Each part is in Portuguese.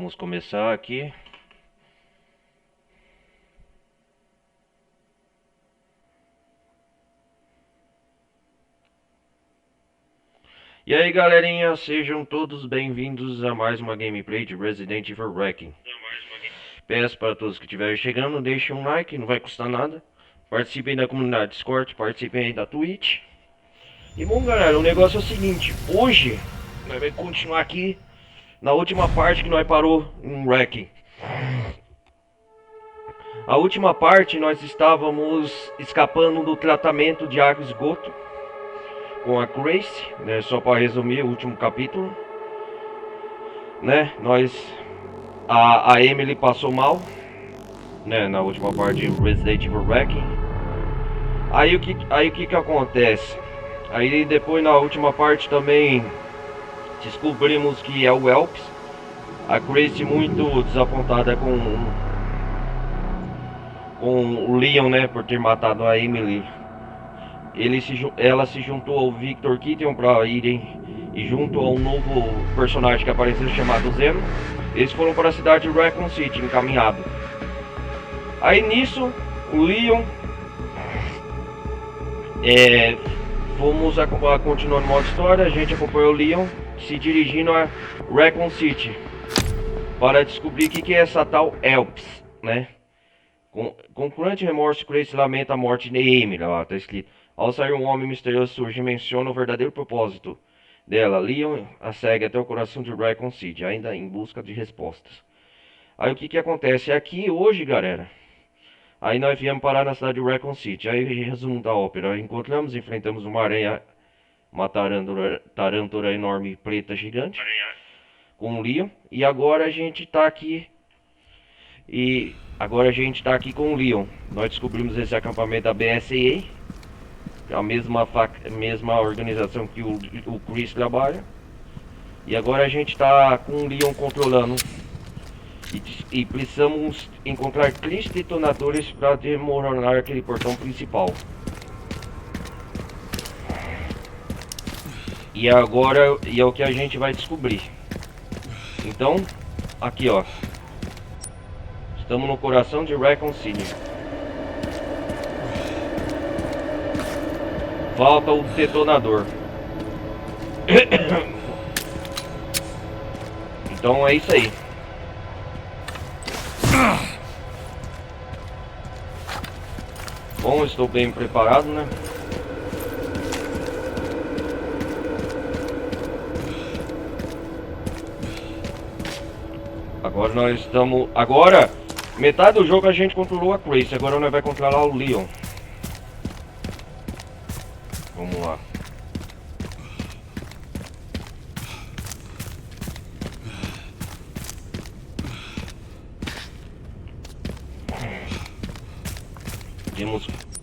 Vamos começar aqui. E aí galerinha, sejam todos bem-vindos a mais uma gameplay de Resident Evil Wrecking. Peço para todos que estiverem chegando, deixem um like, não vai custar nada. Participem da comunidade Discord, participem aí da Twitch. E bom galera, o negócio é o seguinte, hoje nós vamos continuar aqui na última parte que nós parou em Wrecking. A última parte nós estávamos escapando do tratamento de água e esgoto com a Grace, né? Só para resumir o último capítulo, né? A Emily passou mal, né? Na última parte de Resident Evil Wrecking. Aí o que acontece? Aí depois na última parte também descobrimos que é o Elps. A Grace muito desapontada com o Leon, né? Por ter matado a Emily. Ela se juntou ao Victor Keaton para irem, e junto a um novo personagem que apareceu chamado Zeno, eles foram para a cidade de Raccoon City, encaminhado. Aí nisso, o Leon, fomos continuando o modo história, a gente acompanhou o Leon se dirigindo a Raccoon City para descobrir o que é essa tal Elps, né? Com grande remorso, Grace lamenta a morte de Emily, lá tá escrito. Ao sair, um homem misterioso surge e menciona o verdadeiro propósito dela. Leon a segue até o coração de Raccoon City, ainda em busca de respostas. Aí o que acontece? Aqui hoje, galera, aí nós viemos parar na cidade de Raccoon City. Aí resumo da ópera: enfrentamos uma aranha, uma tarântula enorme preta gigante com o Leon. E agora a gente tá aqui. Com o Leon. Nós descobrimos esse acampamento da BSAA, a mesma organização que o Chris trabalha. E agora a gente está com o Leon controlando. E precisamos encontrar 3 detonadores para desmoronar aquele portão principal. E agora é o que a gente vai descobrir. Então, aqui ó. Estamos no coração de Raccoon City. Falta o detonador. Então é isso aí. Bom, estou bem preparado, né? Agora nós estamos... Agora, metade do jogo a gente controlou a Grace. Agora nós vamos controlar o Leon. Vamos lá.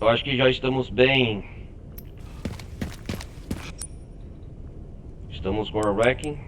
Eu acho que já estamos bem. Estamos com a Wrecking.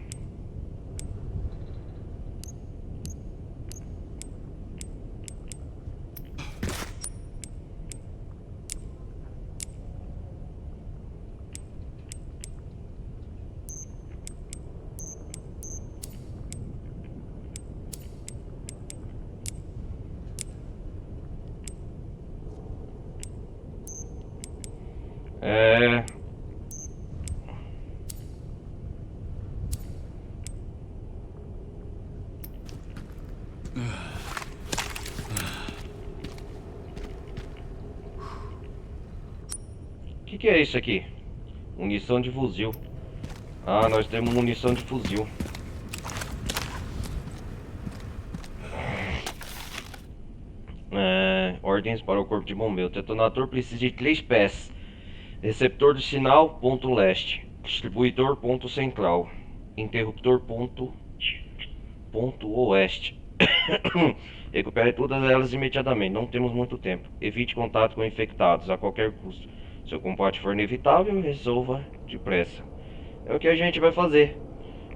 O que é isso aqui? Munição de fuzil. Ah, nós temos munição de fuzil. Ordens para o corpo de bombeiro. O detonador precisa de 3 peças. Receptor de sinal, ponto leste. Distribuidor, ponto central. Interruptor, ponto oeste. Recupere todas elas imediatamente. Não temos muito tempo. Evite contato com infectados a qualquer custo. Se o combate for inevitável, resolva depressa. É o que a gente vai fazer.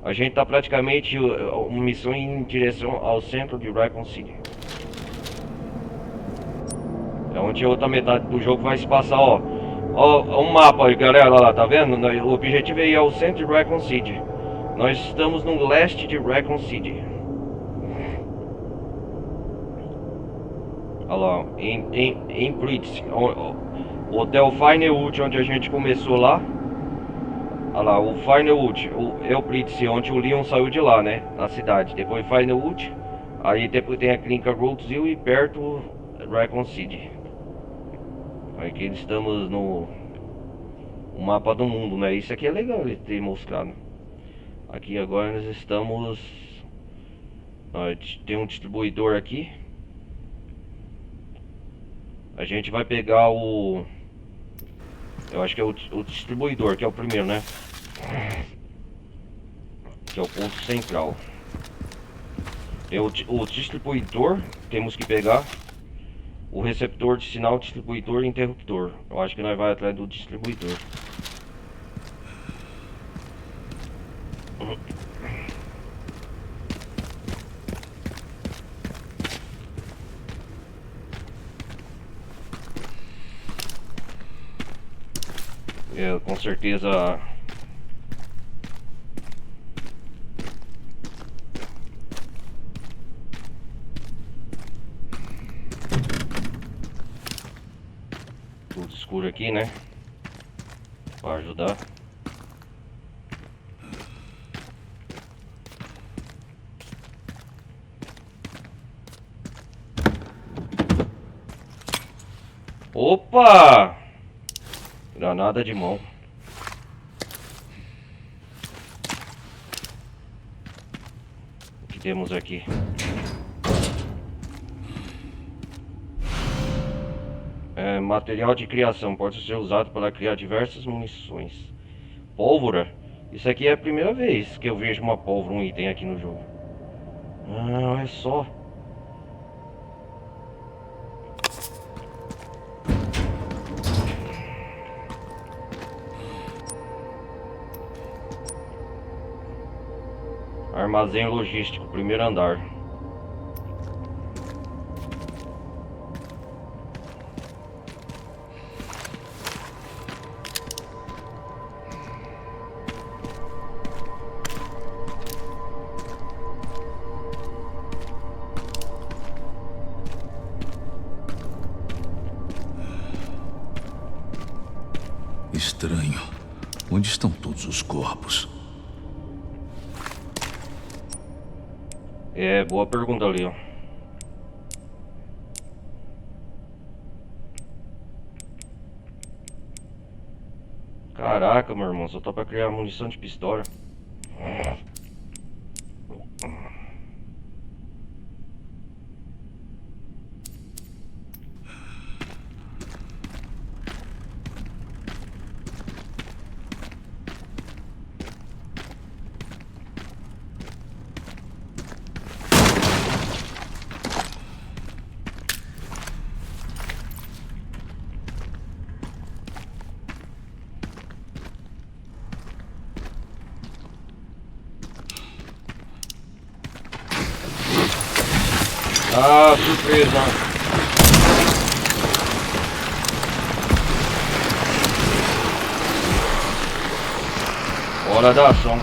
A gente está praticamente uma missão em direção ao centro de Raccoon City. É onde a outra metade do jogo vai se passar, ó. Ó, um mapa aí, galera, lá, tá vendo? O objetivo é ir ao centro de Raccoon City. Nós estamos no leste de Raccoon City. Olha lá, em Pritz, o hotel Finewood, onde a gente começou lá. Olha lá, o Finewood, o Pritz, onde o Leon saiu de lá, né? Na cidade. Depois Finewood, aí depois tem a clínica Rhodesville e perto Raccoon City. Aqui estamos no mapa do mundo, né? Isso aqui é legal ele ter mostrado. Aqui agora nós estamos... tem um distribuidor aqui. A gente vai pegar o... Eu acho que é o distribuidor, que é o primeiro, né? Que é o ponto central. Tem o distribuidor, temos que pegar. O receptor de sinal, distribuidor e interruptor. Eu acho que nós vamos atrás do distribuidor. Com certeza. Tudo escuro aqui, né? Para ajudar. Opa! Granada de mão. O que temos aqui? Material de criação. Pode ser usado para criar diversas munições. Pólvora? Isso aqui é a primeira vez que eu vejo uma pólvora, um item aqui no jogo. Não, é só... Armazém logístico, primeiro andar. Estranho. Onde estão todos os corpos? Boa pergunta, Leon. Caraca, meu irmão, só tá pra criar munição de pistola. Ah, surpresa! Hora da ação.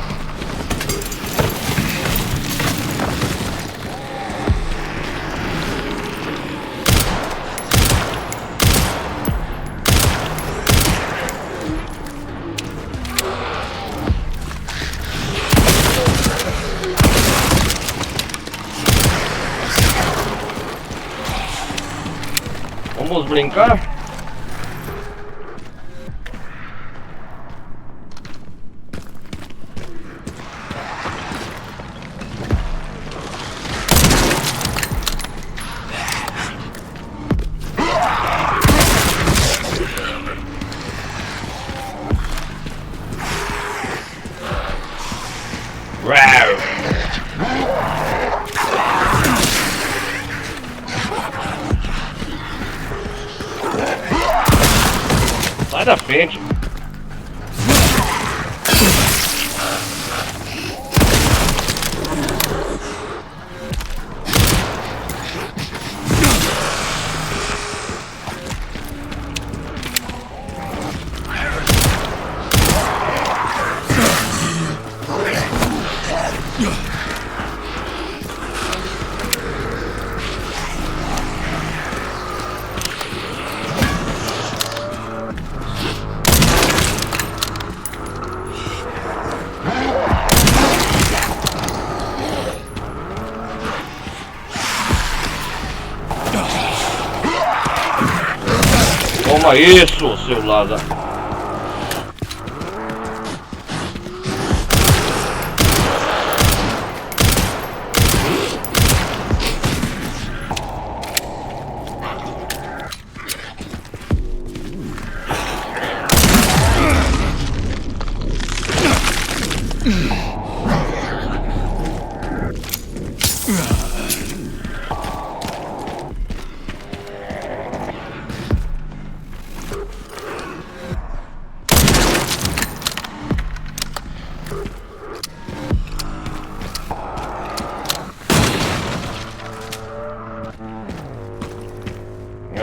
Vamos brincar? Sai da frente. Toma isso, seu Lázaro.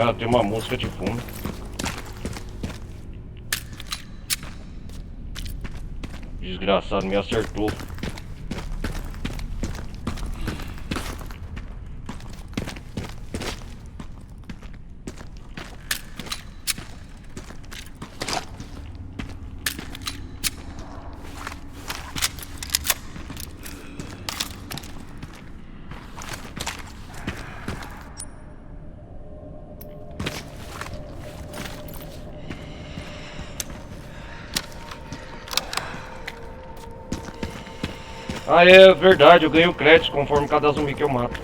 Ah, tem uma música de fundo. Desgraçado, me acertou. Ah, é verdade, eu ganho crédito conforme cada zumbi que eu mato.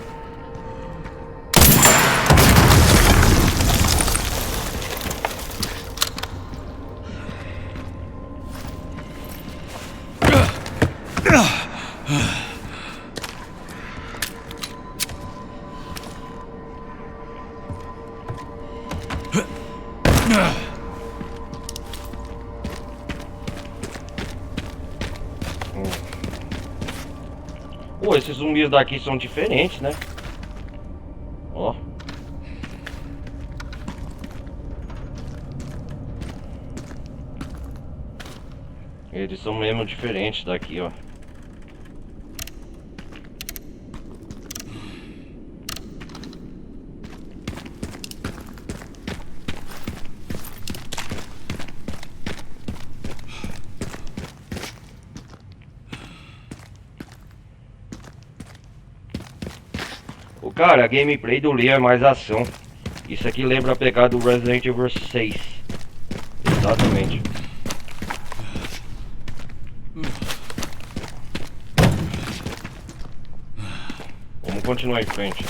Pô, esses zumbis daqui são diferentes, né? Ó. Eles são mesmo diferentes daqui, ó. Cara, a gameplay do Leon é mais ação. Isso aqui lembra a pegada do Resident Evil 6. Exatamente. Vamos continuar em frente.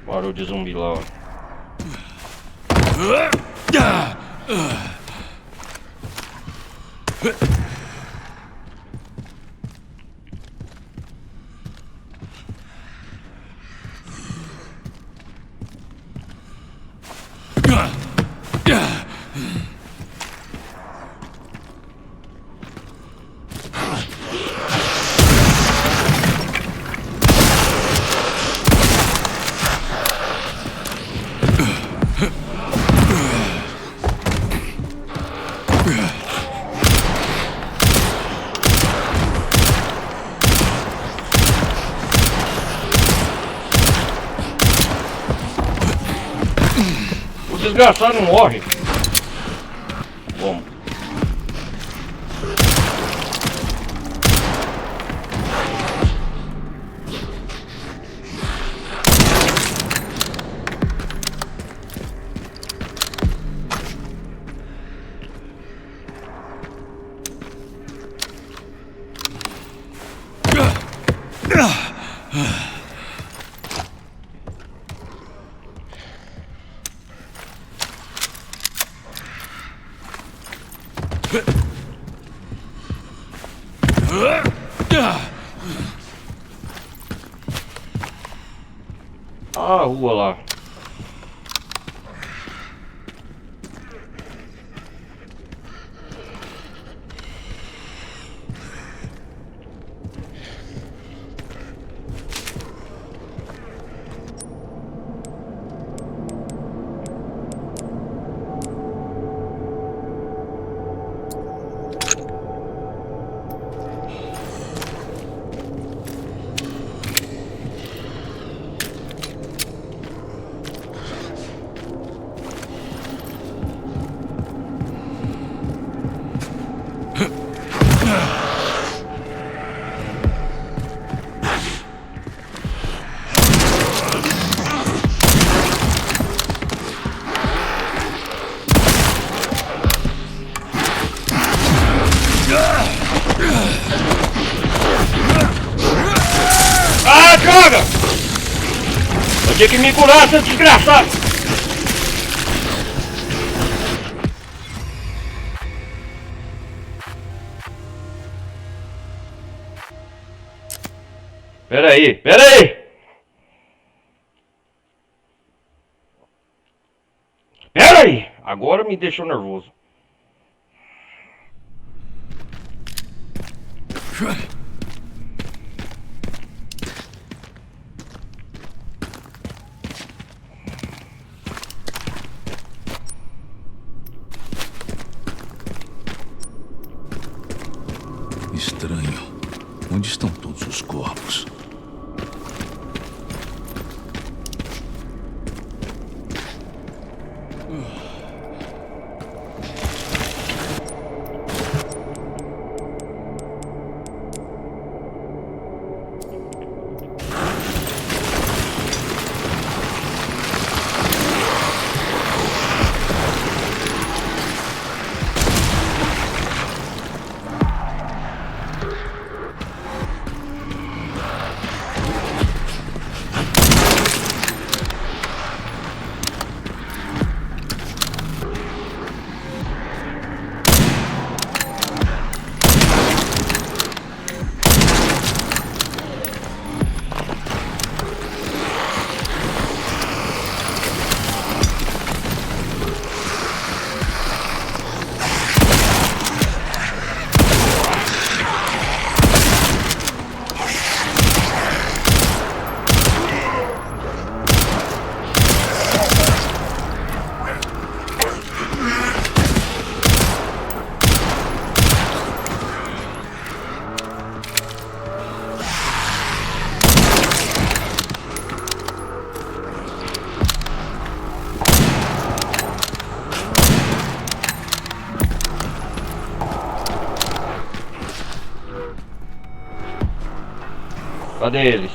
Barulho de zumbi lá, ó. O desgraçado não morre. Vamos. A rua lá. Eu tinha que me curar, seu desgraçado! Pera aí, pera aí! Pera aí! Agora me deixou nervoso. Estranho. Onde estão todos os corpos? Cadê eles?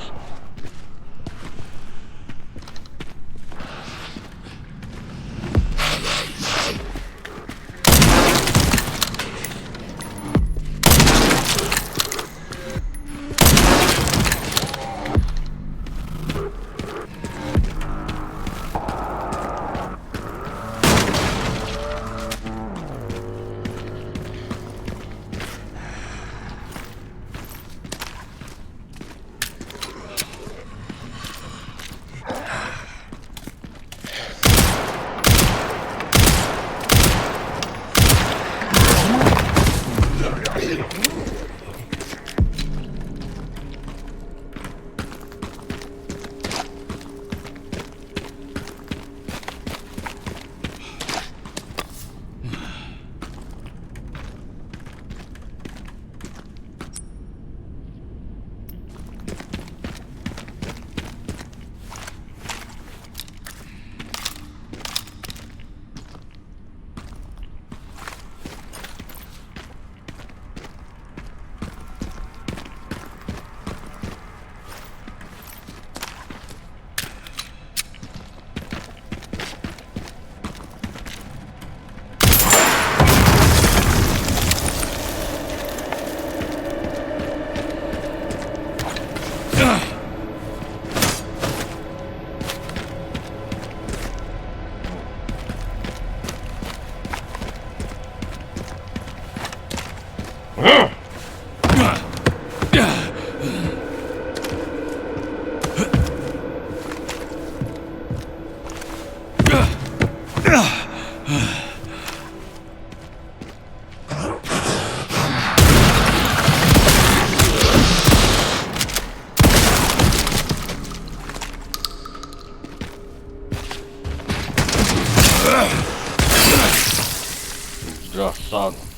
Desgraçado.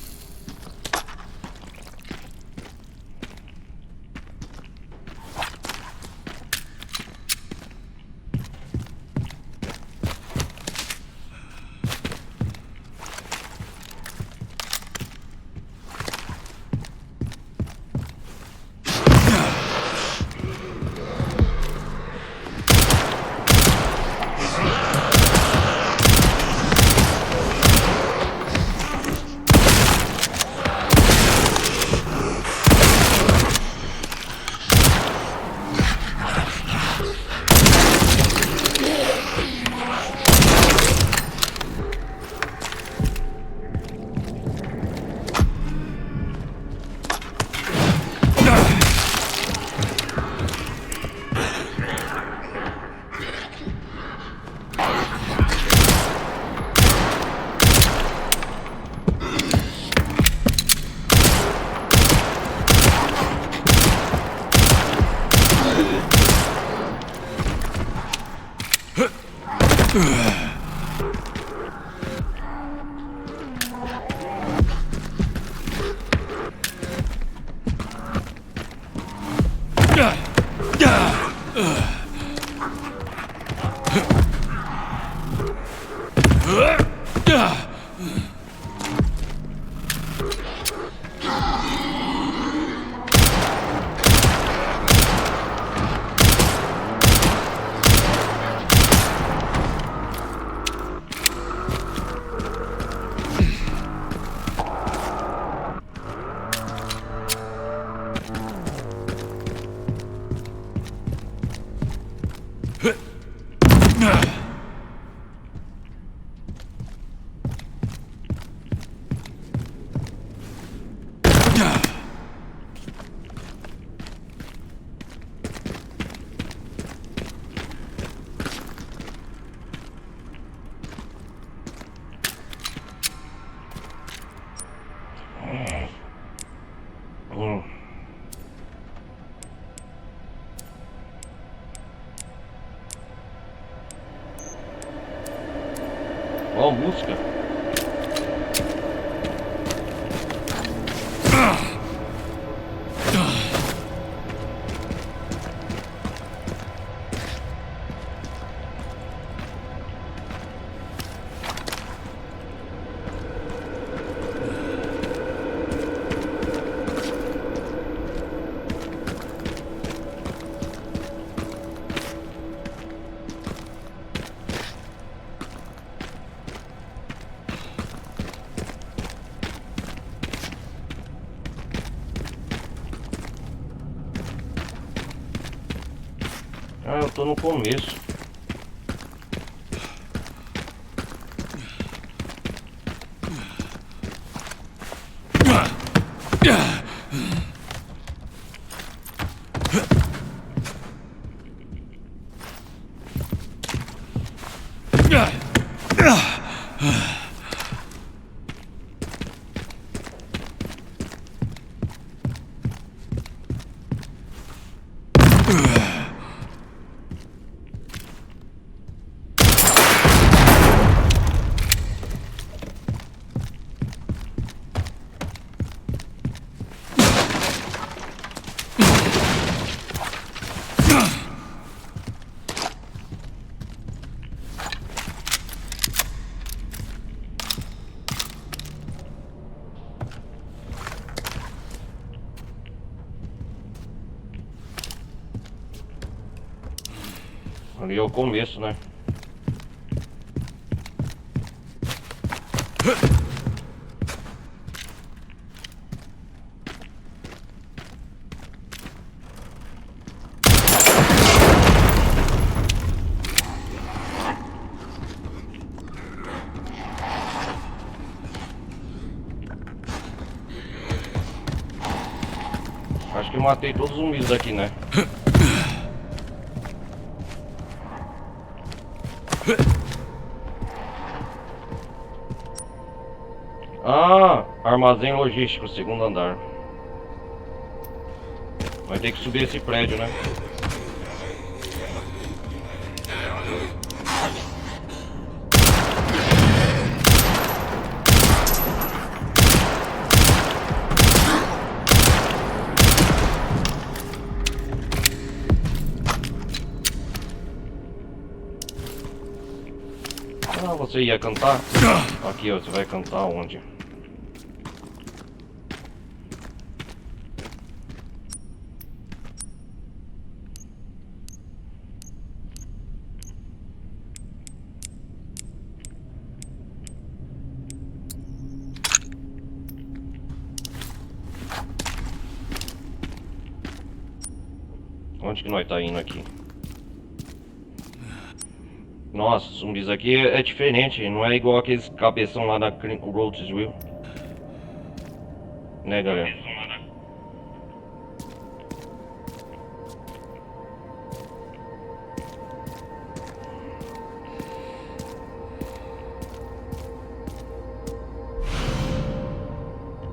Ó, música. Ah, eu tô no começo. Ali é o começo, né? Acho que eu matei todos os zumbis daqui, né? Ah, armazém logístico, segundo andar. Vai ter que subir esse prédio, né? Ah, você ia cantar? Aqui, ó, você vai cantar onde? Onde que nós tá indo aqui? Nossa, zumbis aqui é diferente, não é igual aqueles cabeção lá da Rhodes-Will. Né, galera?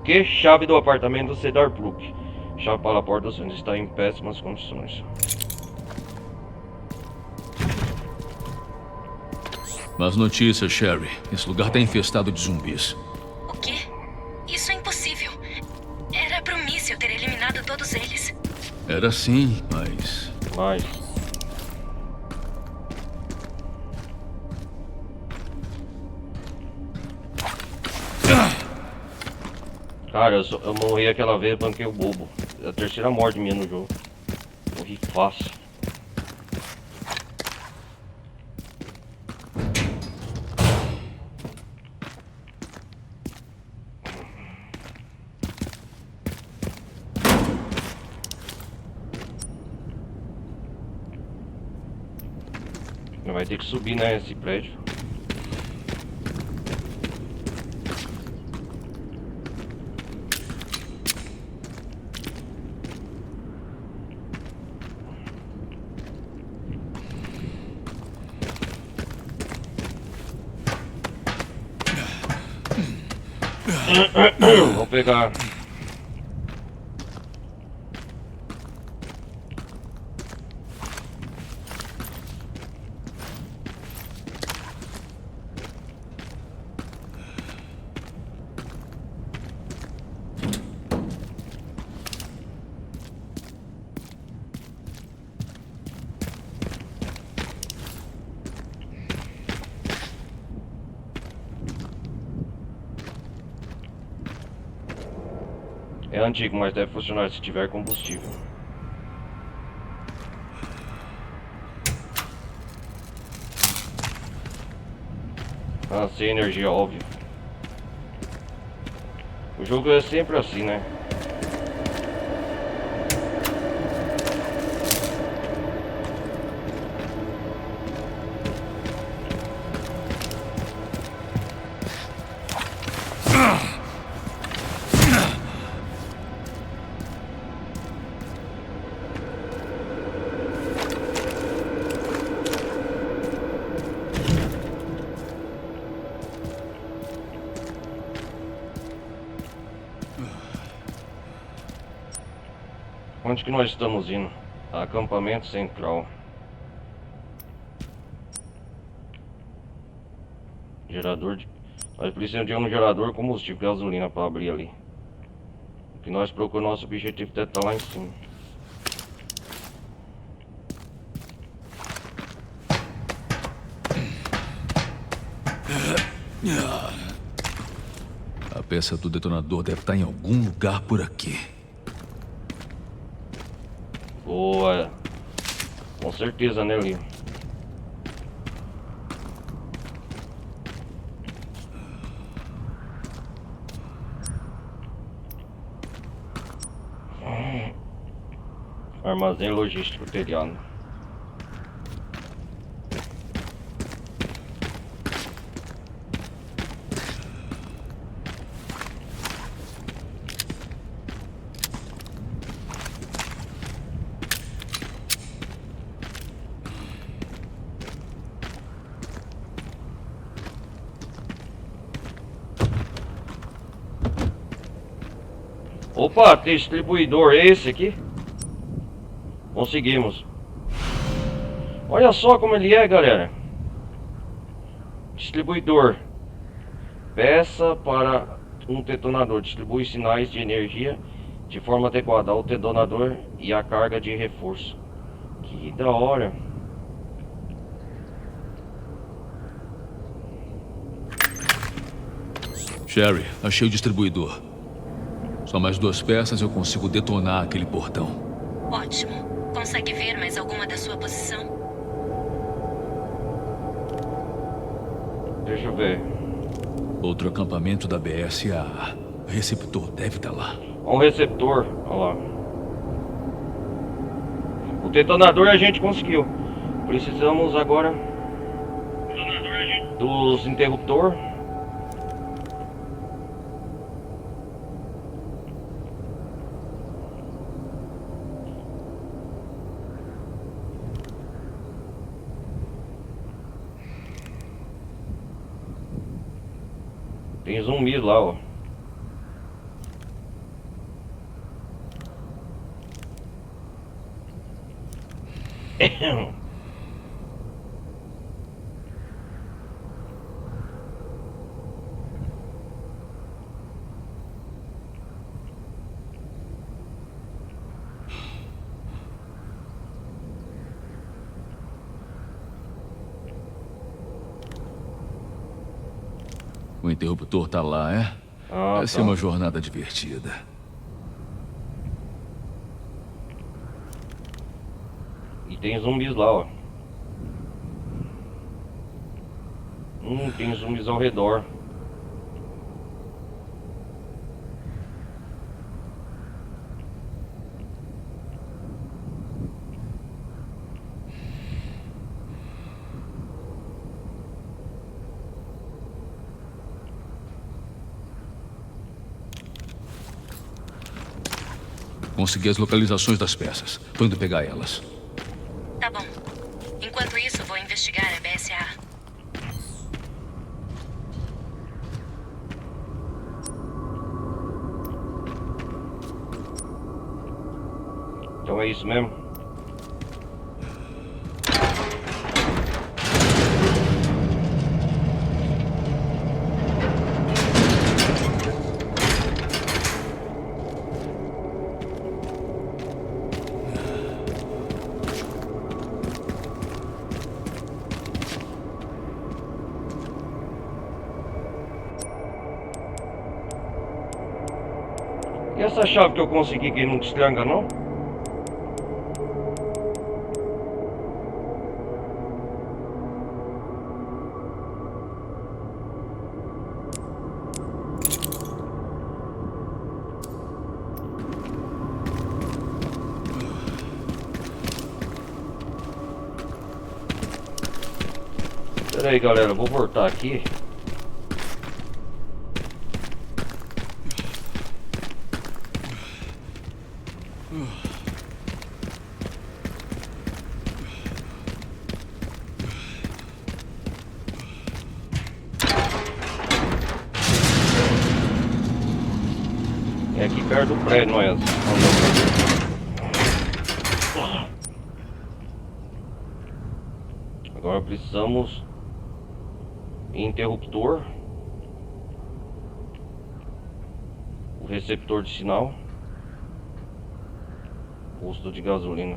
Que chave do apartamento Cedar Brook. Chave para a porta onde está em péssimas condições. Más notícias, Sherry. Esse lugar tá infestado de zumbis. O quê? Isso é impossível. Era pro míssil ter eliminado todos eles. Era sim, mas... Cara, eu morri aquela vez, banquei o bobo. É a terceira morte minha no jogo. Morri fácil. Vai ter que subir, né, esse prédio. Vou pegar. É antigo, mas deve funcionar se tiver combustível. Ah, sem energia, óbvio. O jogo é sempre assim, né? Onde que nós estamos indo? Acampamento central. Gerador de... Nós precisamos de um gerador combustível, gasolina para abrir ali. O que nós procuramos, nosso objetivo deve estar lá em cima. A peça do detonador deve estar em algum lugar por aqui. Boa. Com certeza, né, Leon? Armazém logístico telhado. Opa, tem distribuidor, é esse aqui? Conseguimos. Olha só como ele é, galera. Distribuidor. Peça para um detonador. Distribui sinais de energia de forma adequada ao detonador e a carga de reforço. Que da hora. Sherry, achei o distribuidor. Só mais 2 peças e eu consigo detonar aquele portão. Ótimo. Consegue ver mais alguma da sua posição? Deixa eu ver. Outro acampamento da BSAA. O receptor deve estar lá. Um receptor. Olha lá. O detonador a gente conseguiu. Precisamos agora dos interruptor. Tem zumbis lá, ó. O interruptor tá lá, é? Ah, Vai ser tá. uma jornada divertida. E tem zumbis lá, ó. Tem zumbis ao redor. Consegui as localizações das peças. Tô indo pegar elas. Tá bom. Enquanto isso, vou investigar a BSA. Então é isso mesmo. E essa chave que eu consegui que não destranca, não? Pera aí, galera, eu vou voltar aqui. É aqui perto do prédio, não é? Agora precisamos interruptor, o receptor de sinal, posto de gasolina,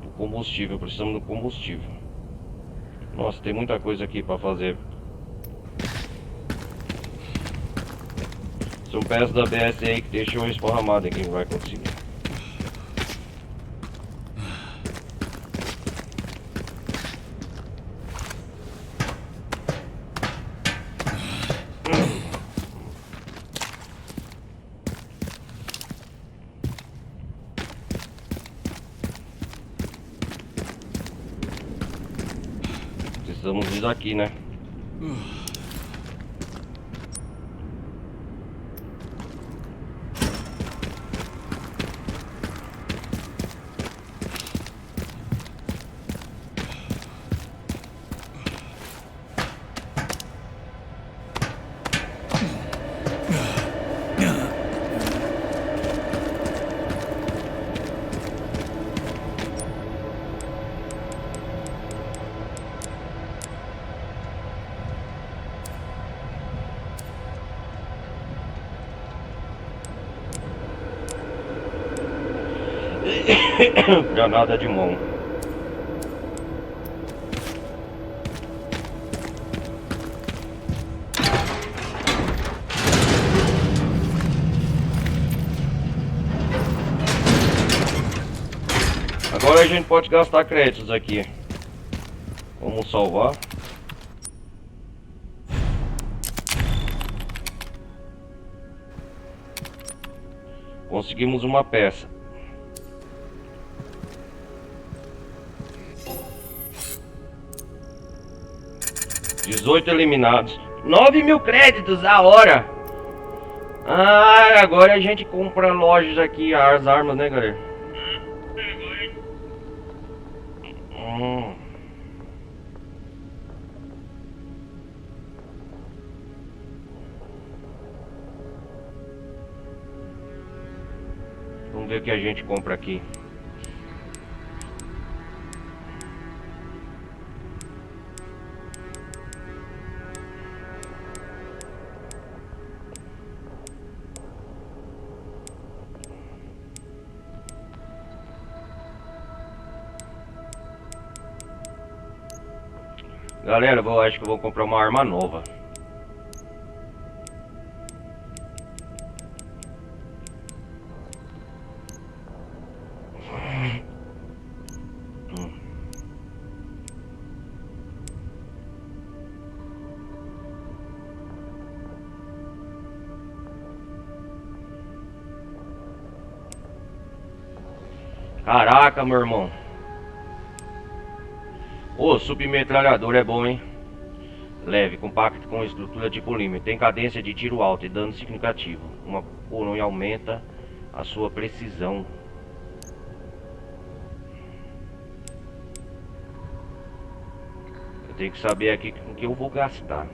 o combustível, precisamos do combustível. Nossa, tem muita coisa aqui para fazer. São peças da BS aí que deixam eu esparramado aqui, não vai conseguir. Precisamos disso aqui, né? Granada de mão. Agora a gente pode gastar créditos aqui. Vamos salvar. Conseguimos uma peça. 18 eliminados. 9.000 créditos a hora. Ah, agora a gente compra lojas aqui, as armas, né, galera? Vamos ver o que a gente compra aqui. Galera, eu acho que eu vou comprar uma arma nova. Caraca, meu irmão. Ô, submetralhador é bom, hein? Leve, compacto com estrutura de polímero. Tem cadência de tiro alta e dano significativo. Uma coronha aumenta a sua precisão. Eu tenho que saber aqui com que eu vou gastar.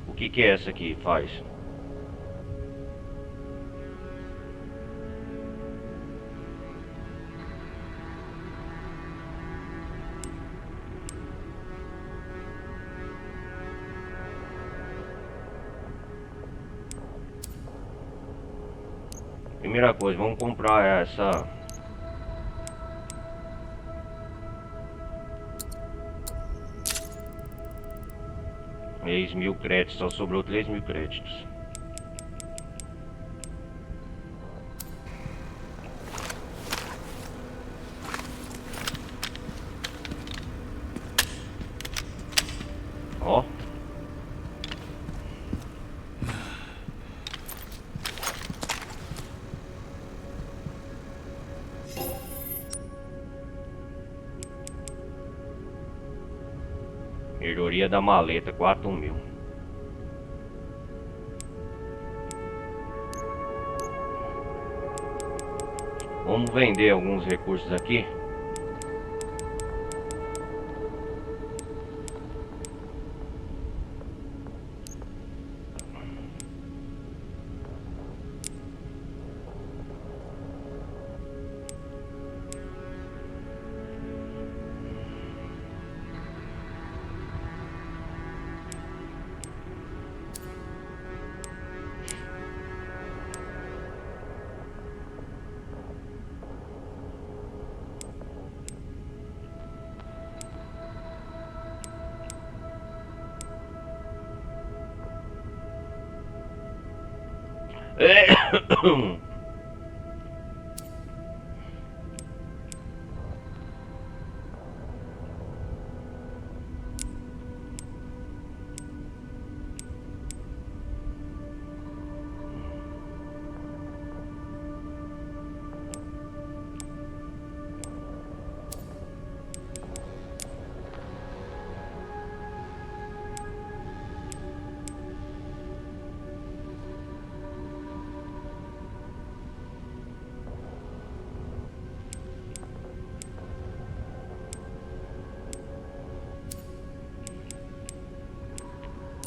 O que é essa aqui faz? Primeira coisa, vamos comprar essa. $3.000 créditos, só sobrou 3.000 créditos. Ó. Melhoria da maleta, 4.000. Vamos vender alguns recursos aqui.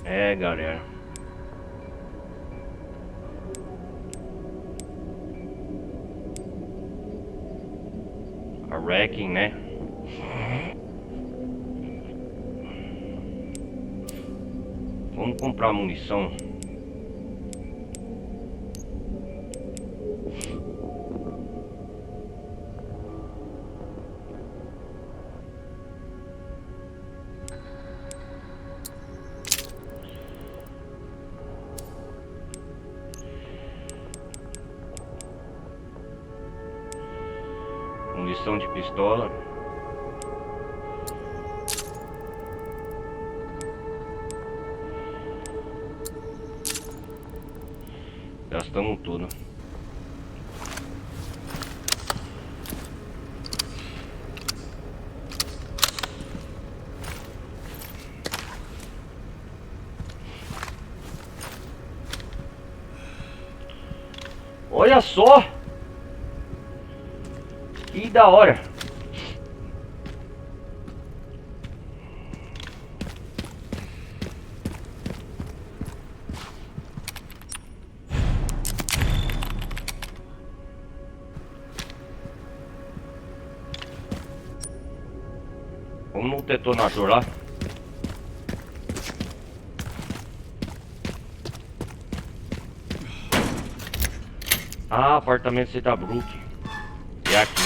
É, galera. A wrecking, né? Vamos comprar munição. Munição de pistola. Gastamos tudo. Olha só! Que da hora! Vamos no detonador lá. Ah, apartamento Cetabrook. É aqui.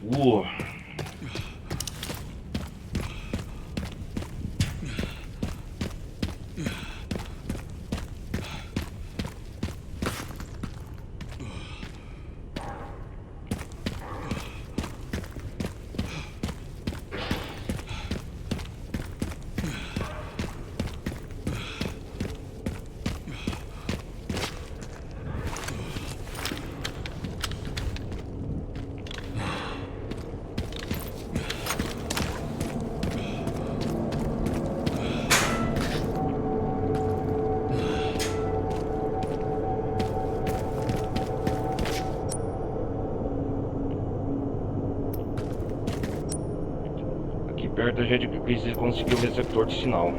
Uh. Perto a gente precisa conseguir o receptor de sinal.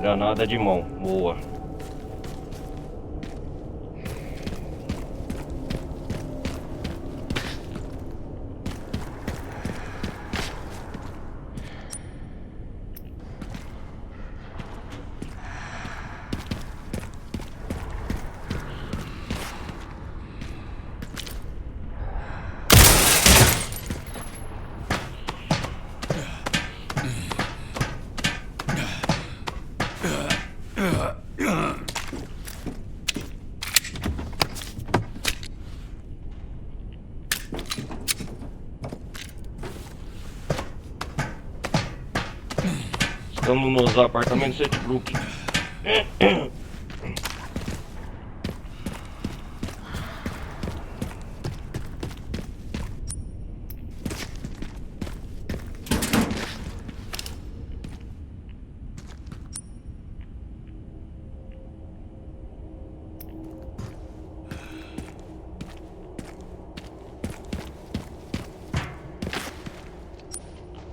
Granada de mão, boa. Estamos nos apartamentos Cetabrook.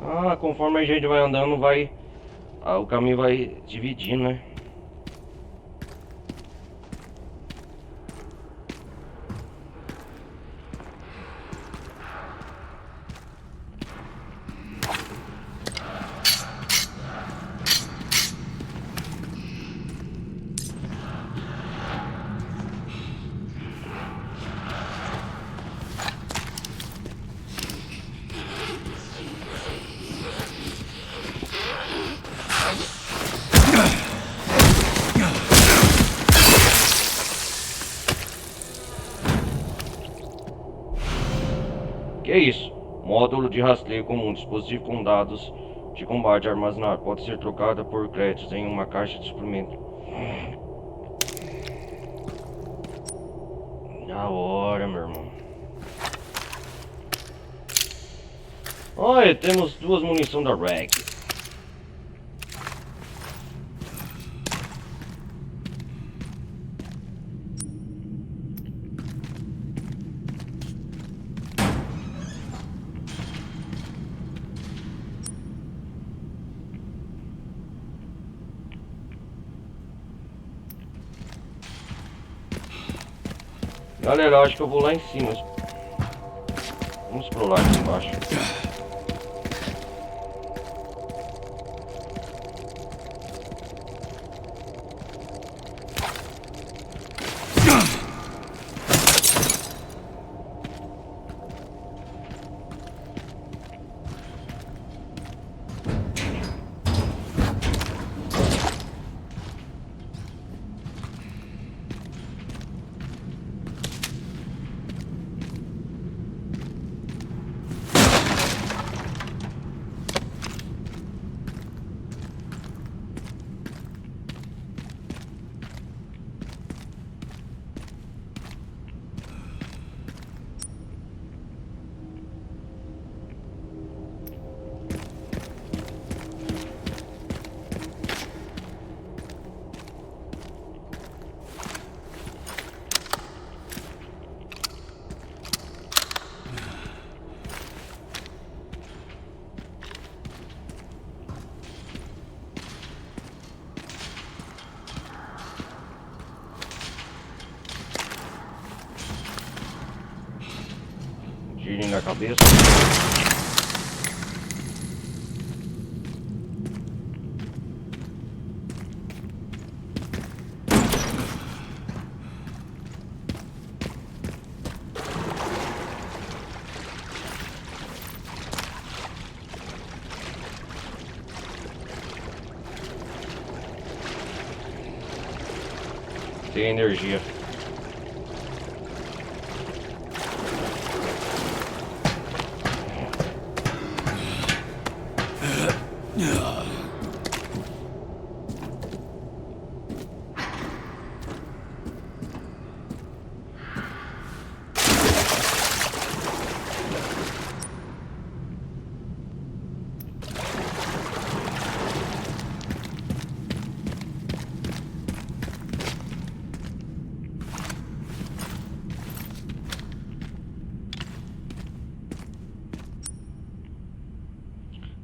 Ah, conforme a gente vai andando, o caminho vai dividindo, né? Que é isso? Módulo de rastreio comum, dispositivo com dados de combate armazenado. Pode ser trocada por créditos em uma caixa de suprimento. Da hora, meu irmão. Olha, temos 2 munições da RAG. Galera, eu acho que eu vou lá em cima. Vamos explorar aqui embaixo. Tiro na cabeça. Tem energia.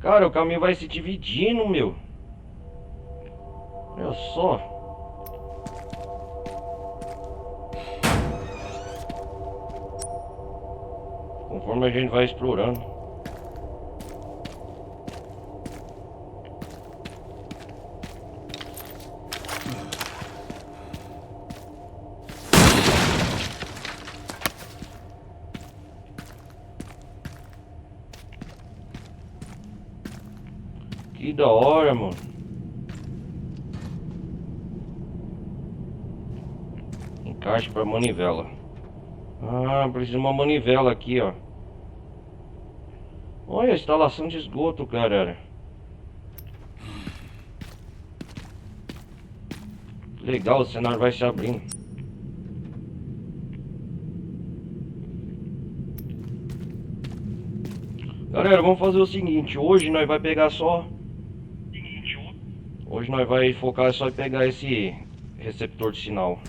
Cara, o caminho vai se dividindo, meu. Olha só. Conforme a gente vai explorando. Que da hora, mano. Encaixe para manivela. Ah, precisa de uma manivela aqui, ó. Olha a instalação de esgoto, galera. Legal, o cenário vai se abrindo. Galera, vamos fazer o seguinte. Hoje nós vai pegar só... Hoje nós vai focar só em pegar esse receptor de sinal.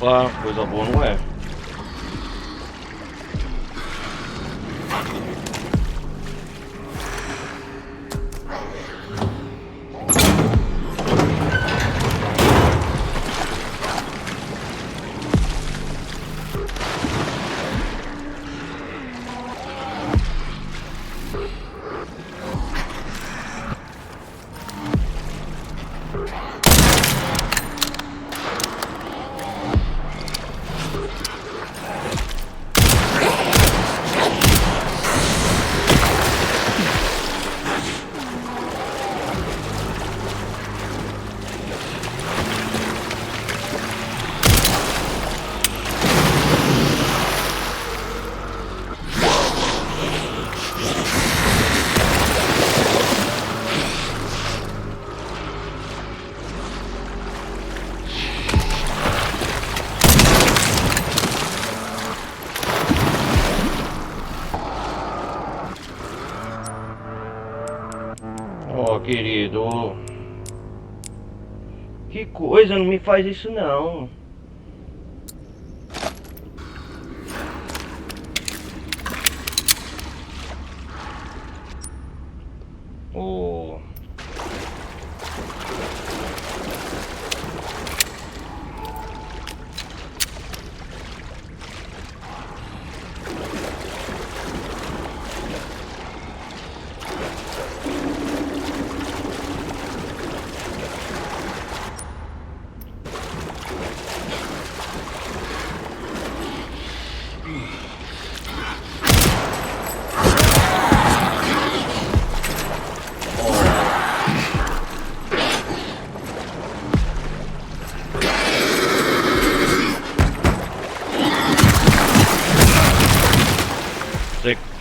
Opa, coisa boa não é. Ó, querido. Que coisa, não me faz isso não. Oh.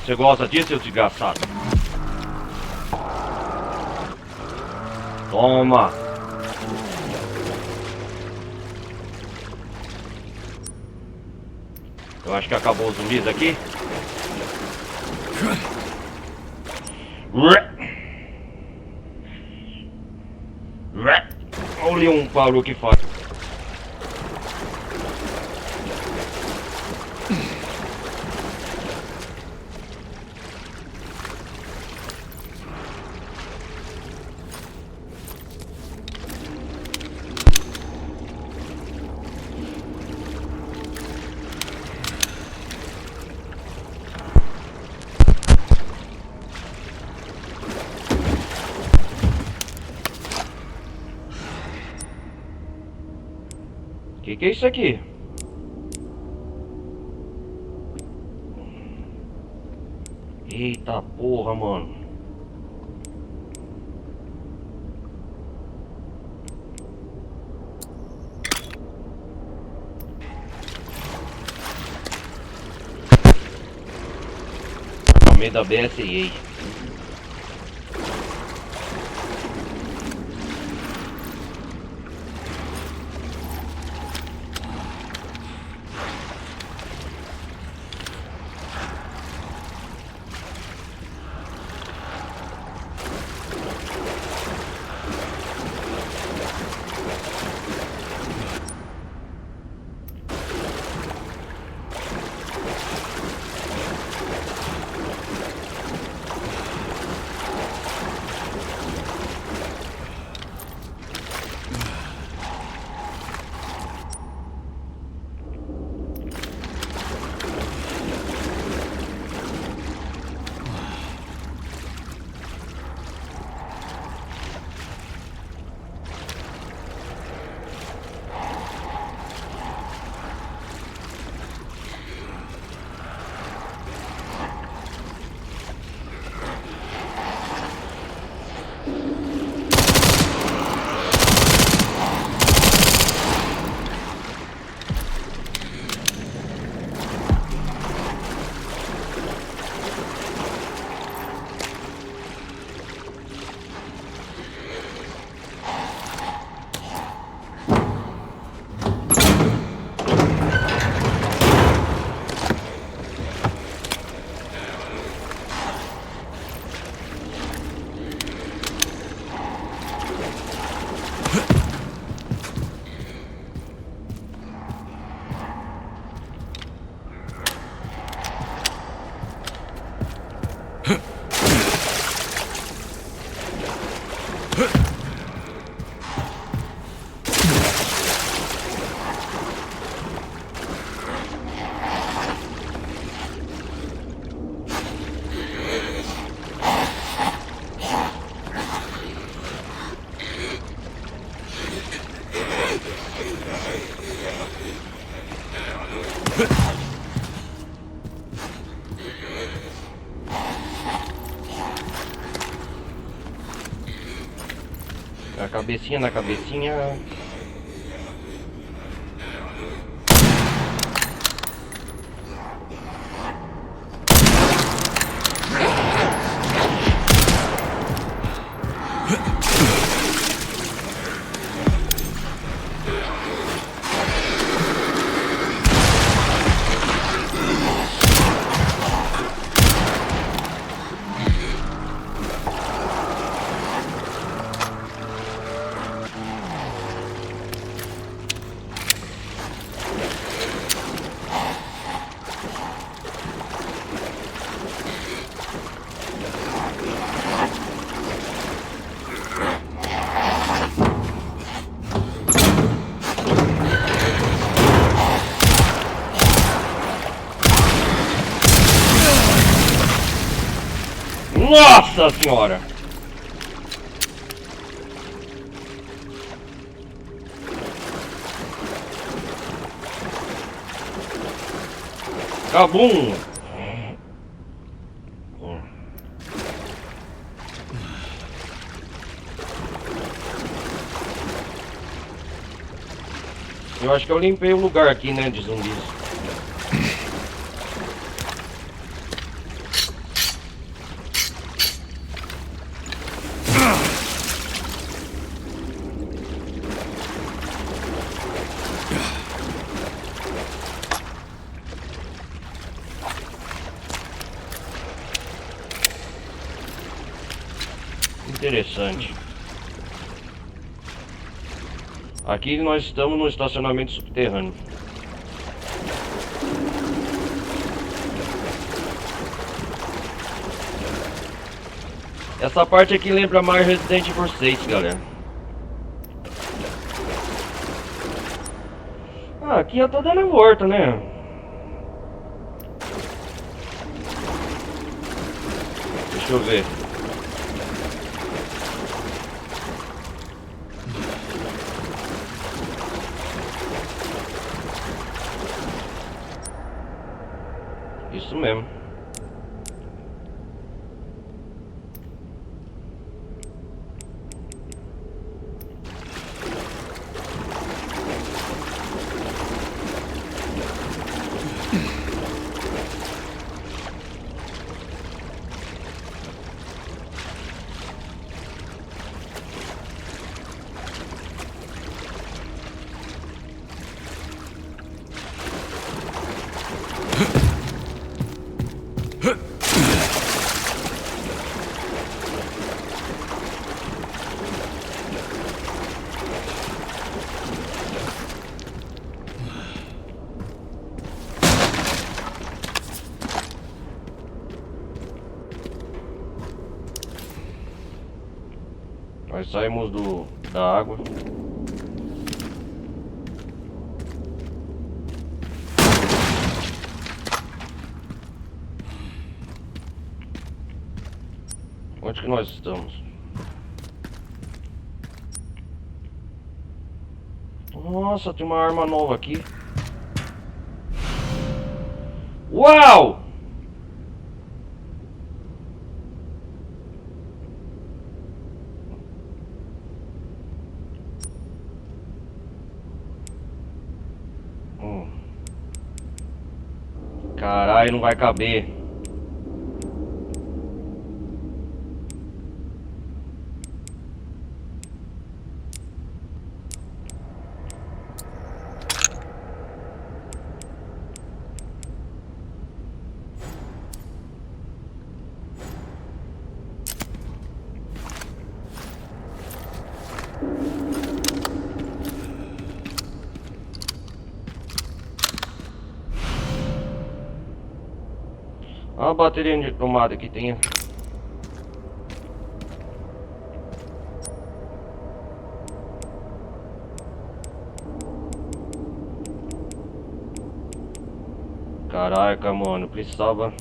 Você gosta disso, seu desgraçado? Toma! Eu acho que acabou os zumbis aqui. Olha um barulho que faz. Que é isso aqui? Eita porra, mano. No meio da BSA. A cabecinha na cabecinha. Nossa senhora! Cabum! Eu acho que eu limpei o lugar aqui, né, de zumbis. Interessante. Aqui nós estamos no estacionamento subterrâneo. Essa parte aqui lembra mais Resident Evil 6, galera. Ah, aqui eu tô dando a volta, né? Deixa eu ver. Isso mesmo. Nós saímos da água. Onde que nós estamos? Nossa, tem uma arma nova aqui. Uau! Caralho, não vai caber. Olha a bateria de tomada que tem. Caraca, mano, precisava.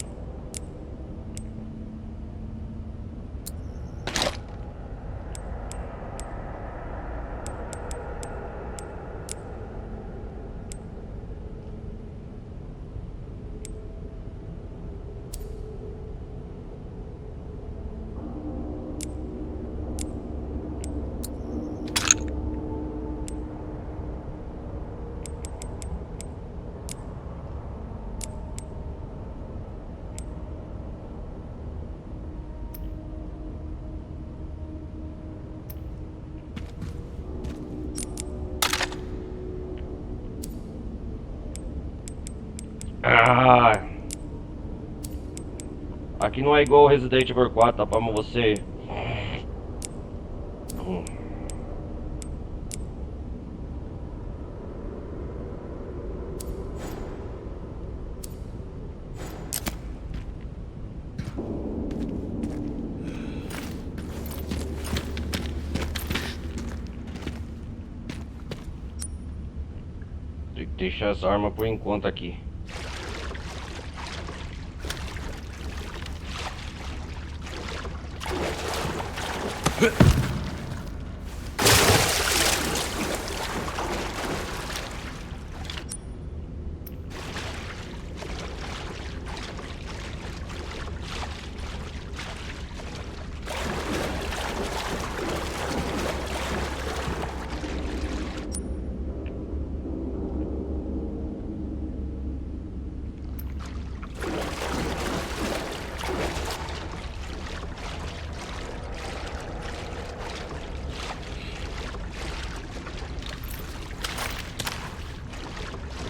Ah, aqui não é igual Resident Evil 4, tá pra você. Tem que deixar essa arma por enquanto aqui.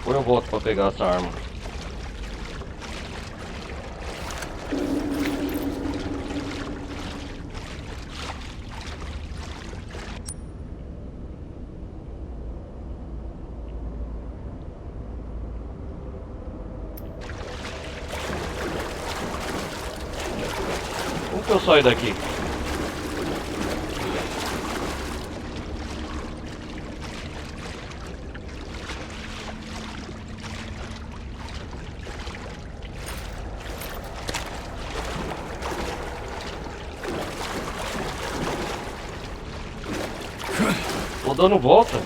Depois eu volto pra pegar essa arma. Como que eu saio daqui? Tô dando volta.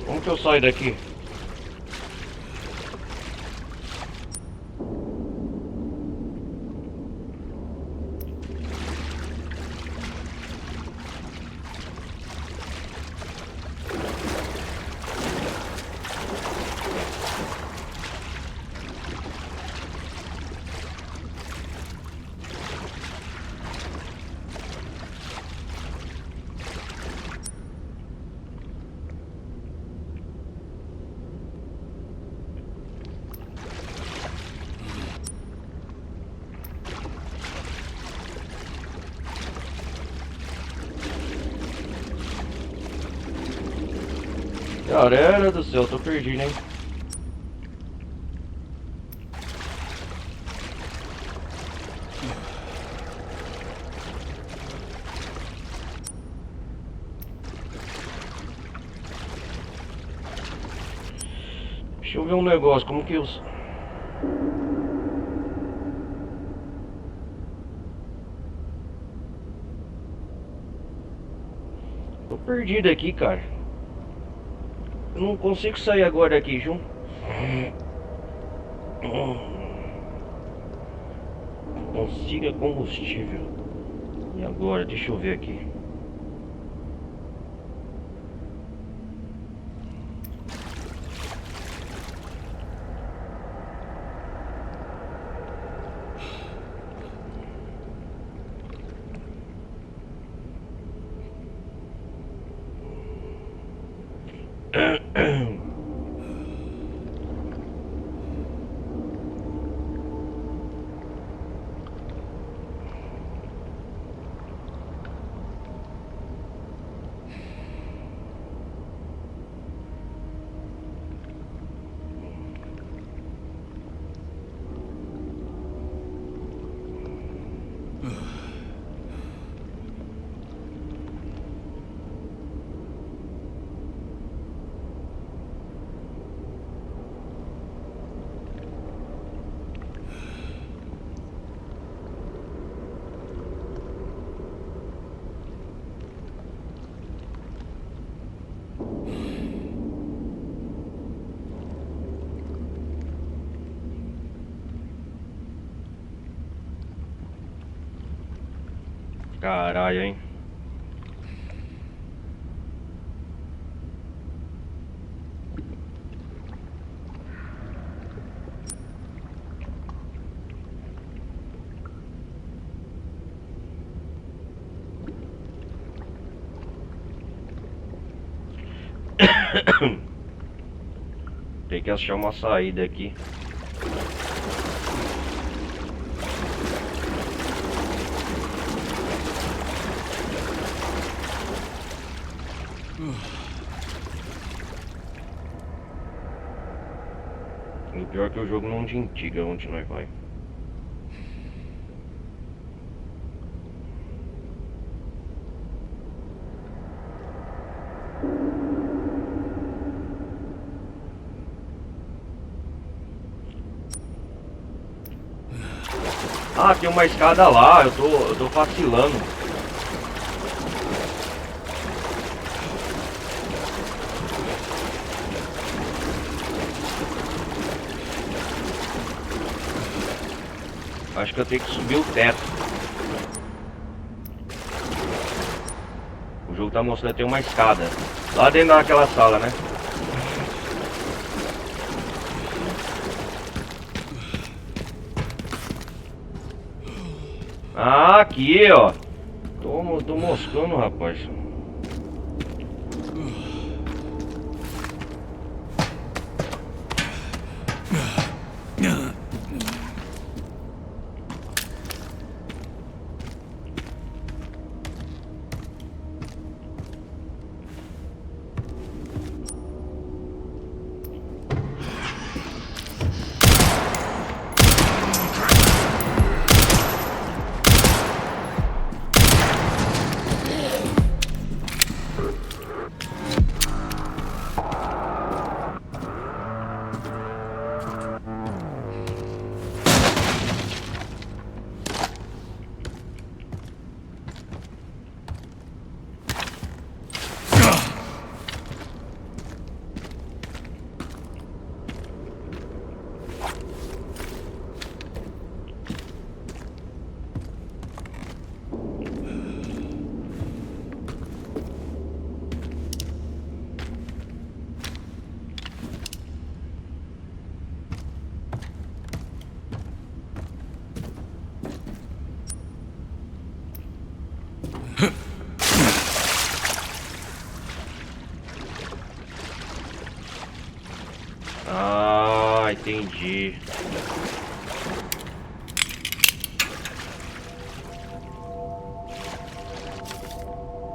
Como que eu saio daqui? Galera do céu, tô perdido, hein? Deixa eu ver um negócio, como que eu... Tô perdido aqui, cara. Eu não consigo sair agora daqui, João. Consiga combustível. E agora, deixa eu ver aqui. Caralho, hein? Tem que achar uma saída aqui. O pior é que o jogo não te indica onde nós vai. Ah, tem uma escada lá, eu tô vacilando. Acho que eu tenho que subir o teto. O jogo tá mostrando que tem uma escada lá dentro daquela sala, né? Ah, aqui, ó. Tô moscando, rapaz. Ah, entendi.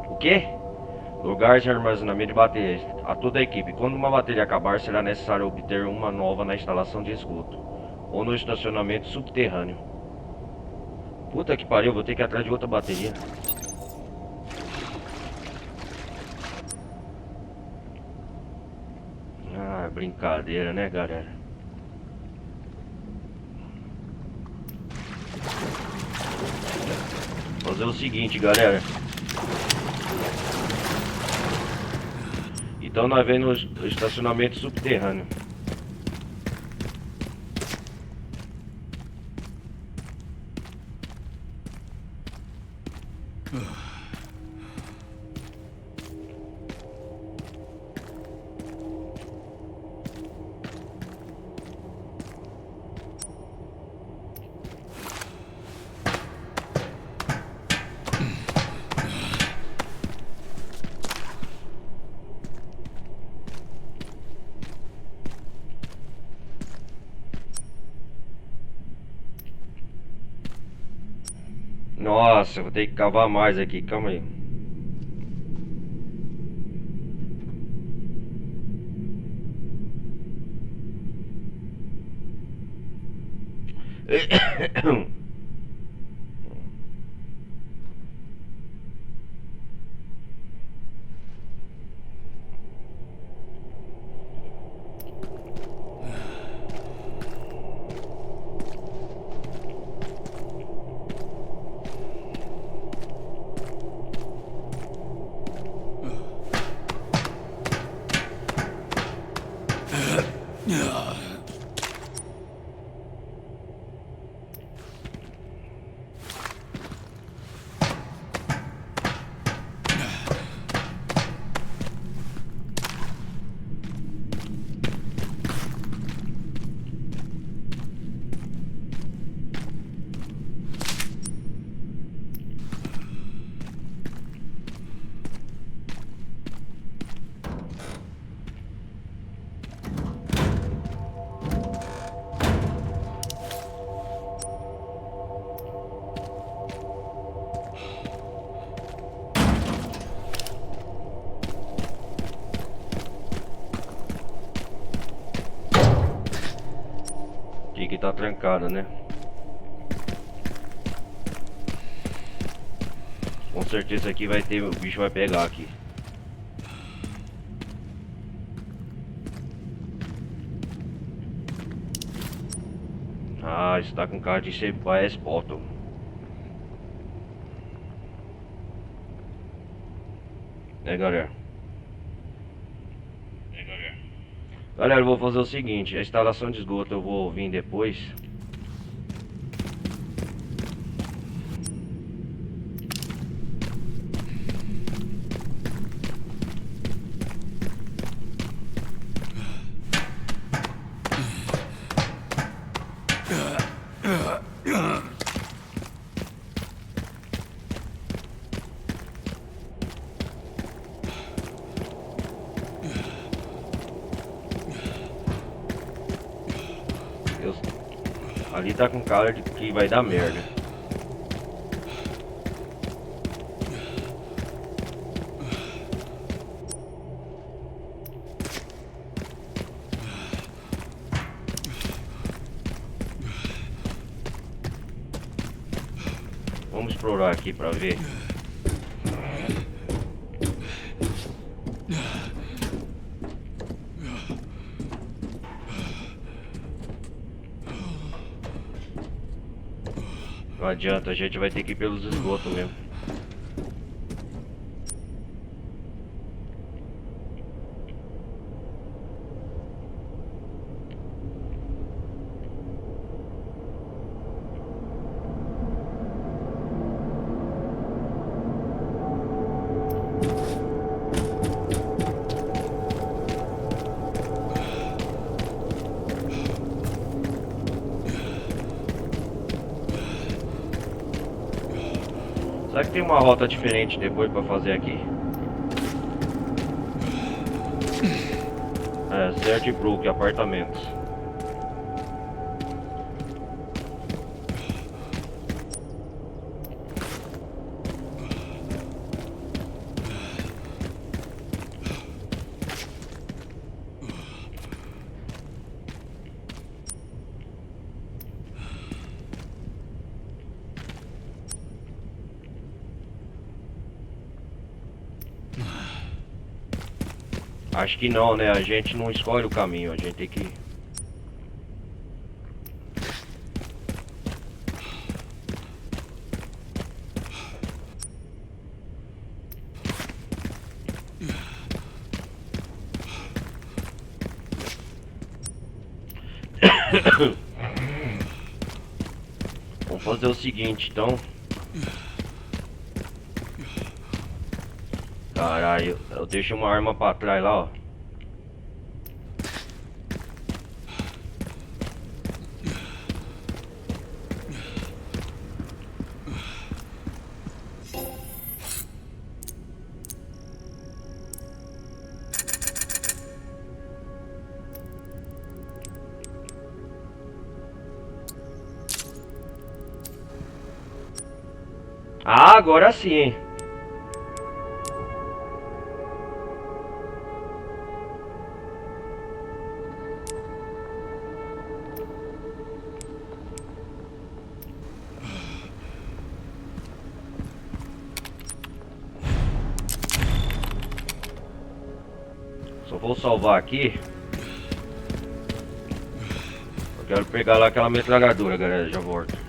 O quê? Lugares de armazenamento de baterias. A toda a equipe. Quando uma bateria acabar, será necessário obter uma nova na instalação de esgoto ou no estacionamento subterrâneo. Puta que pariu, vou ter que ir atrás de outra bateria. Ah, brincadeira, né, galera? Vou fazer o seguinte, galera. Então nós vemos no estacionamento subterrâneo. Nossa, vou ter que cavar mais aqui, calma aí. aqui que tá trancada, né? Com certeza aqui vai ter, o bicho vai pegar aqui. Ah, isso tá com cara de ser bias bottom. Galera? Galera, eu vou fazer o seguinte, a instalação de esgoto eu vou vir depois. Ali tá com cara de que vai dar merda. Vamos explorar aqui pra ver. Não adianta, a gente vai ter que ir pelos esgotos mesmo. Será que tem uma rota diferente depois pra fazer aqui? Zerdbrook, apartamentos. Acho que não, né? A gente não escolhe o caminho, a gente tem que... Vamos fazer o seguinte, então. Caralho, eu deixo uma arma pra trás lá, ó. Ah, agora sim. Só vou salvar aqui. Eu quero pegar lá aquela metralhadora, galera. Já volto.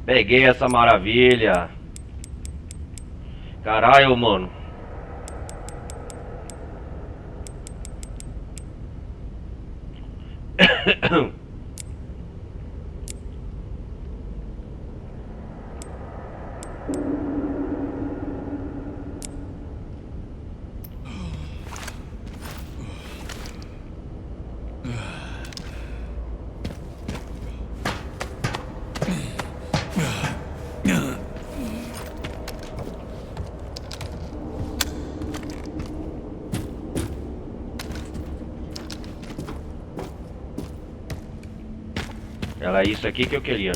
Peguei essa maravilha. Caralho, mano. Era isso aqui que eu queria.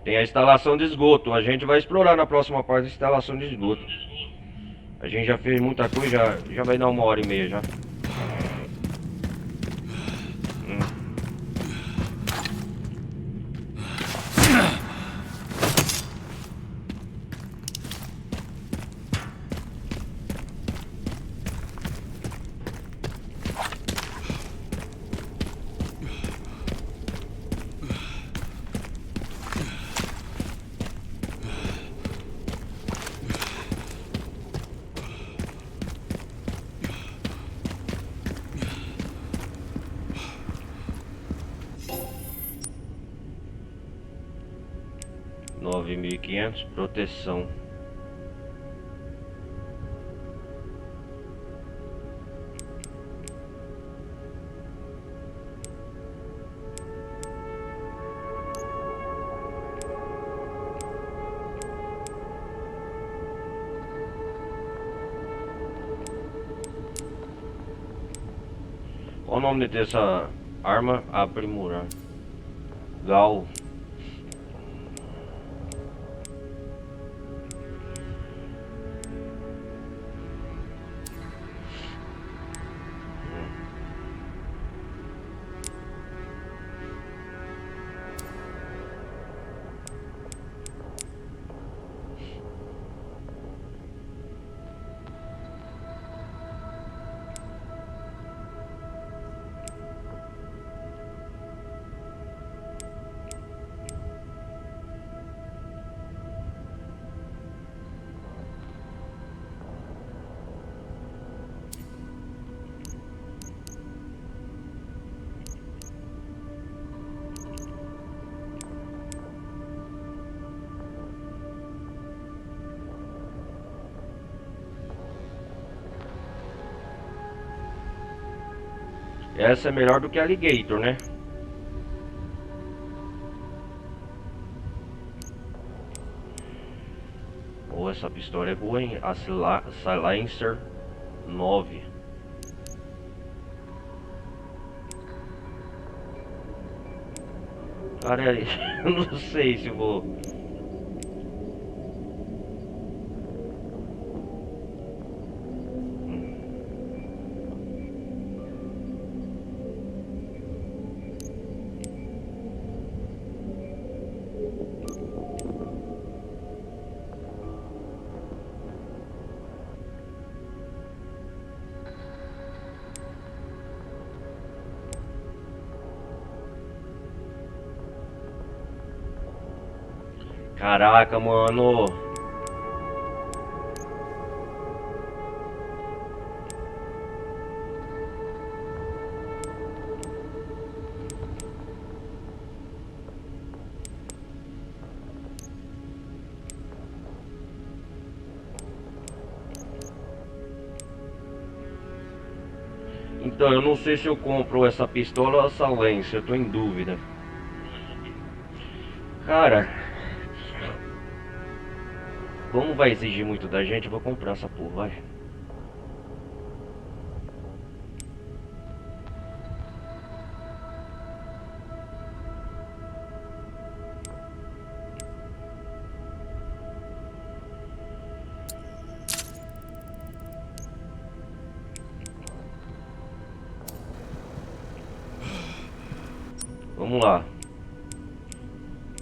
Tem a instalação de esgoto. A gente vai explorar na próxima parte a instalação de esgoto. A gente já fez muita coisa, já vai dar 1h30 já. $9.500, proteção. Qual o nome dessa arma? Aprimorar. Gal. Essa é melhor do que a Alligator, né? Pô, essa pistola é boa, hein? A Silencer 9. Cara, eu não sei se eu vou... Caraca, mano. Então, eu não sei se eu compro essa pistola ou essa Silencer, eu tô em dúvida. Cara, como vai exigir muito da gente, eu vou comprar essa porra, vai. Vamos lá.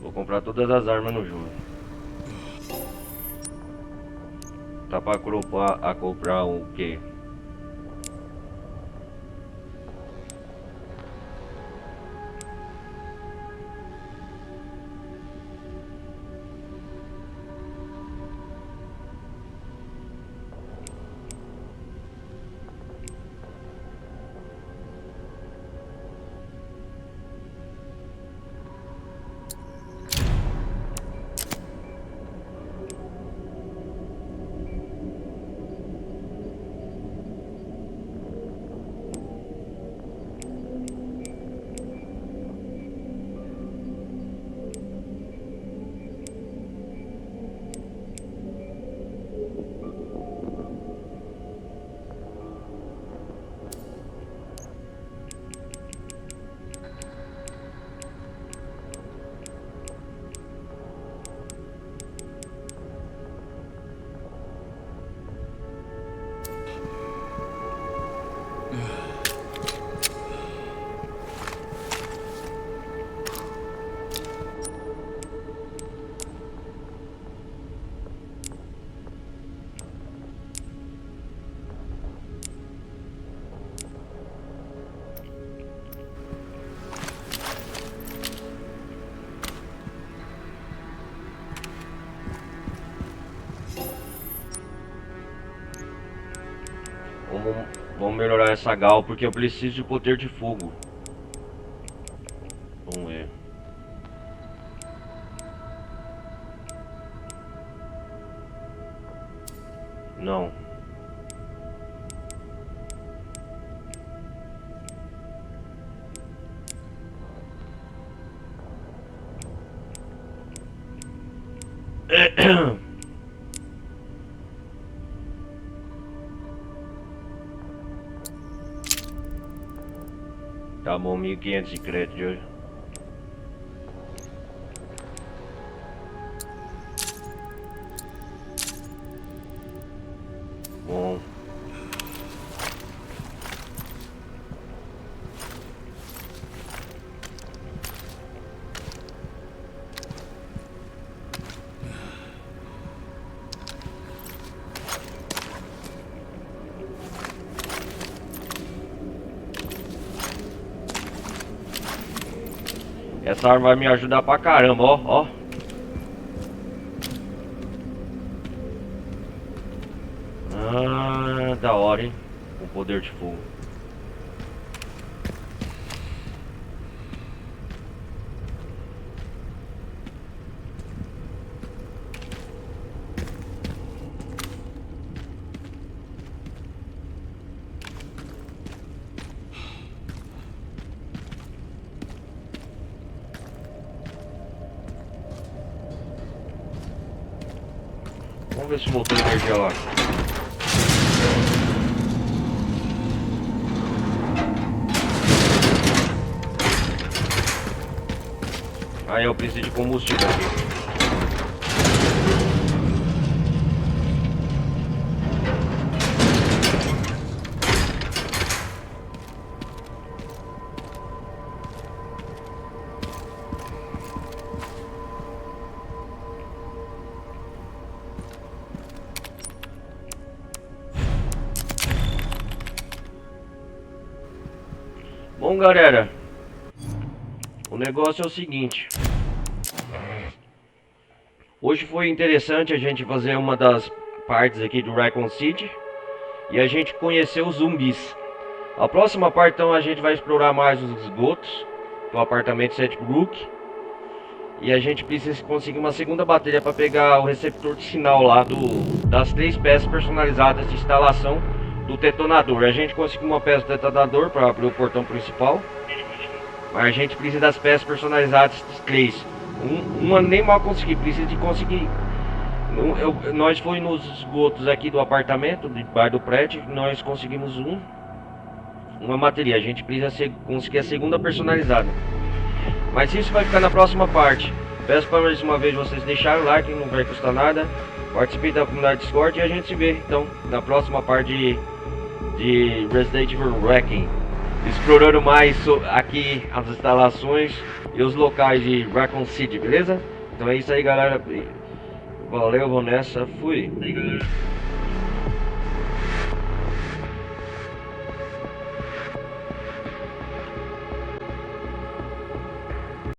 Vou comprar todas as armas no jogo. Tá pra comprar o quê? Vamos melhorar essa gal porque eu preciso de poder de fogo. Vamos ver. Não. Tá bom, 1.500 de crédito de hoje. Bom. Essa arma vai me ajudar pra caramba, ó, ó. Ah, da hora, hein? Com poder de fogo. Vamos ver se voltou a energia lá. Aí eu preciso de combustível aqui. Bom, galera, o negócio é o seguinte. Hoje foi interessante a gente fazer uma das partes aqui do Raccoon City e a gente conheceu os zumbis. A próxima parte, então, a gente vai explorar mais os esgotos do apartamento Setbrook. E a gente precisa conseguir uma segunda bateria para pegar o receptor de sinal lá das 3 peças personalizadas de instalação do detonador. A gente conseguiu uma peça do detonador para abrir o portão principal, mas a gente precisa das peças personalizadas de 3. Uma nem mal consegui, precisa de conseguir. Nós foi nos esgotos aqui do apartamento, debaixo do prédio, nós conseguimos uma bateria. A gente precisa conseguir a segunda personalizada. Mas isso vai ficar na próxima parte. Peço para mais uma vez vocês deixarem o like, não vai custar nada. Participe da comunidade Discord e a gente se vê então na próxima parte de Resident Evil Wrecking. explorando mais aqui as instalações e os locais de Raccoon City, beleza? Então é isso aí, galera. Valeu, vou nessa, fui.